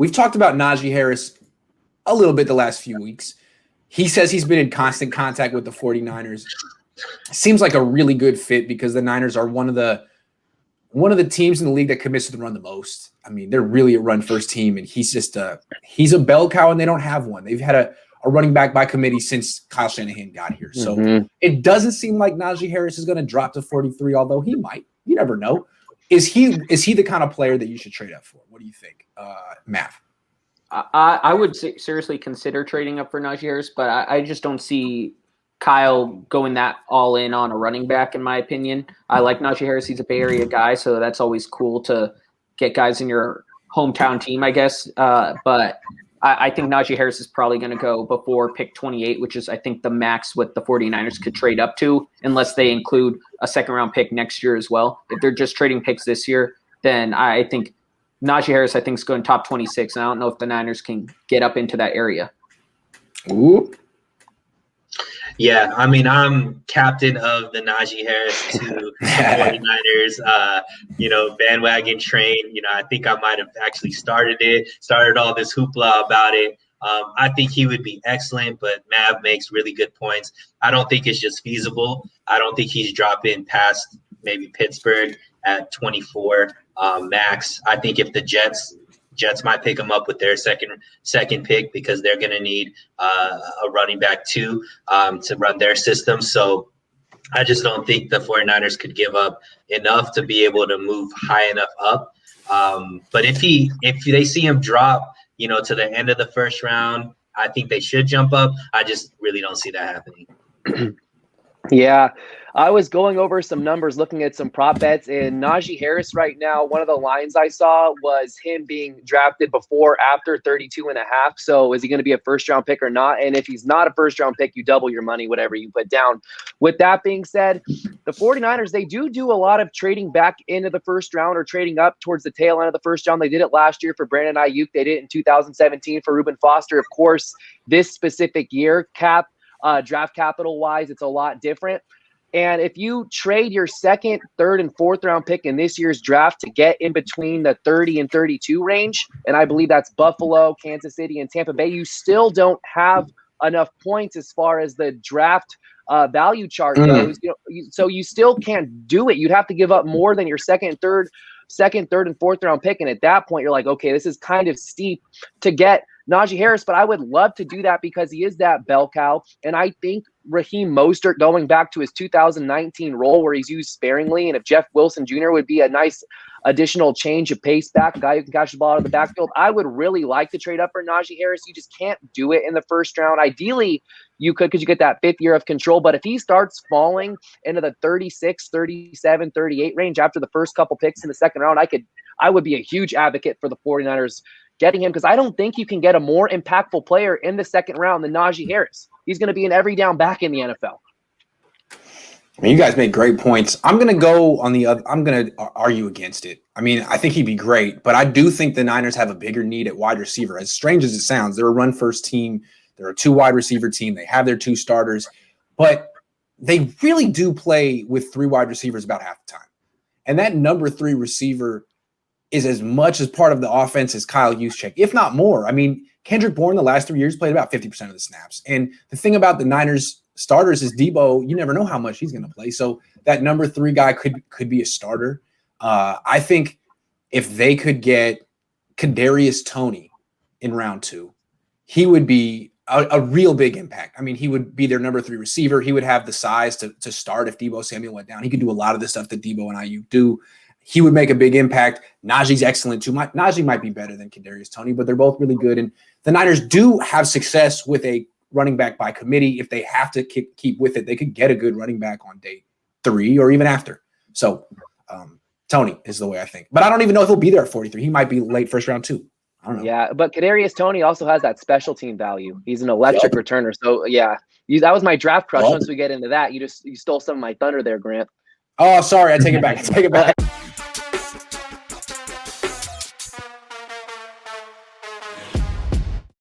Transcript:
we've talked about Najee Harris a little bit the last few weeks. He says he's been in constant contact with the 49ers. Seems like a really good fit because the Niners are one of the teams in the league that commits to the run the most. I mean, they're really a run-first team, and he's a bell cow, and they don't have one. They've had a running back by committee since Kyle Shanahan got here. So it doesn't seem like Najee Harris is going to drop to 43, although he might. You never know. Is he the kind of player that you should trade up for? What do you think, Mav? I would seriously consider trading up for Najee Harris, but I just don't see Kyle going that all in on a running back, in my opinion. I like Najee Harris. He's a Bay Area guy, so that's always cool to get guys in your hometown team, I guess. But I think Najee Harris is probably going to go before pick 28, which is, I think, the max what the 49ers could trade up to, unless they include a second-round pick next year as well. If they're just trading picks this year, then I think Najee Harris, I think, is going top 26, and I don't know if the Niners can get up into that area. Ooh. Yeah, I mean, I'm captain of the Najee Harris to 49ers, bandwagon train. I think I might have actually started all this hoopla about it. I think he would be excellent, but Mav makes really good points. I don't think it's just feasible. I don't think he's dropping past maybe Pittsburgh at 24 max. I think if the Jets might pick him up with their second pick because they're going to need a running back too to run their system. So I just don't think the 49ers could give up enough to be able to move high enough up. But if they see him drop, to the end of the first round, I think they should jump up. I just really don't see that happening. Yeah, I was going over some numbers, looking at some prop bets, and Najee Harris right now, one of the lines I saw was him being drafted after 32.5. So is he going to be a first-round pick or not? And if he's not a first-round pick, you double your money, whatever you put down. With that being said, the 49ers, they do a lot of trading back into the first round or trading up towards the tail end of the first round. They did it last year for Brandon Ayuk. They did it in 2017 for Reuben Foster. Of course, this specific year, draft capital wise, it's a lot different. And if you trade your second, third, and fourth round pick in this year's draft to get in between the 30 and 32 range, and I believe that's Buffalo, Kansas City, and Tampa Bay, you still don't have enough points as far as the draft value chart goes. So you still can't do it. You'd have to give up more than your second, third, and fourth round pick. And at that point, you're like, okay, this is kind of steep to get Najee Harris, but I would love to do that because he is that bell cow. And I think Raheem Mostert, going back to his 2019 role where he's used sparingly, and if Jeff Wilson Jr. would be a nice additional change of pace back, a guy who can catch the ball out of the backfield, I would really like to trade up for Najee Harris. You just can't do it in the first round. Ideally, you could because you get that fifth year of control. But if he starts falling into the 36, 37, 38 range after the first couple picks in the second round, I would be a huge advocate for the 49ers getting him because I don't think you can get a more impactful player in the second round than Najee Harris. He's going to be an every down back in the NFL. I mean, you guys make great points. I'm going to go on the other. I'm going to argue against it. I mean, I think he'd be great, but I do think the Niners have a bigger need at wide receiver. As strange as it sounds, they're a run-first team. They're a two wide receiver team. They have their two starters, but they really do play with three wide receivers about half the time. And that number 3 receiver is as much as part of the offense as Kyle Juszczyk, if not more. I mean, Kendrick Bourne the last 3 years played about 50% of the snaps. And the thing about the Niners starters is Debo, you never know how much he's going to play. So that number 3 guy could be a starter. I think if they could get Kadarius Toney in round 2, he would be a real big impact. I mean, he would be their number 3 receiver. He would have the size to start if Debo Samuel went down. He could do a lot of the stuff that Debo and Ayuk do. He would make a big impact. Najee's excellent too. Najee might be better than Kadarius Toney, but they're both really good. And the Niners do have success with a running back by committee. If they have to keep with it, they could get a good running back on day 3 or even after. So Toney is the way I think. But I don't even know if he'll be there at 43. He might be late first round too. I don't know. Yeah, but Kadarius Toney also has that special team value. He's an electric returner. So, yeah, that was my draft crush. Once we get into that, you stole some of my thunder there, Grant. Oh, sorry. I take it back.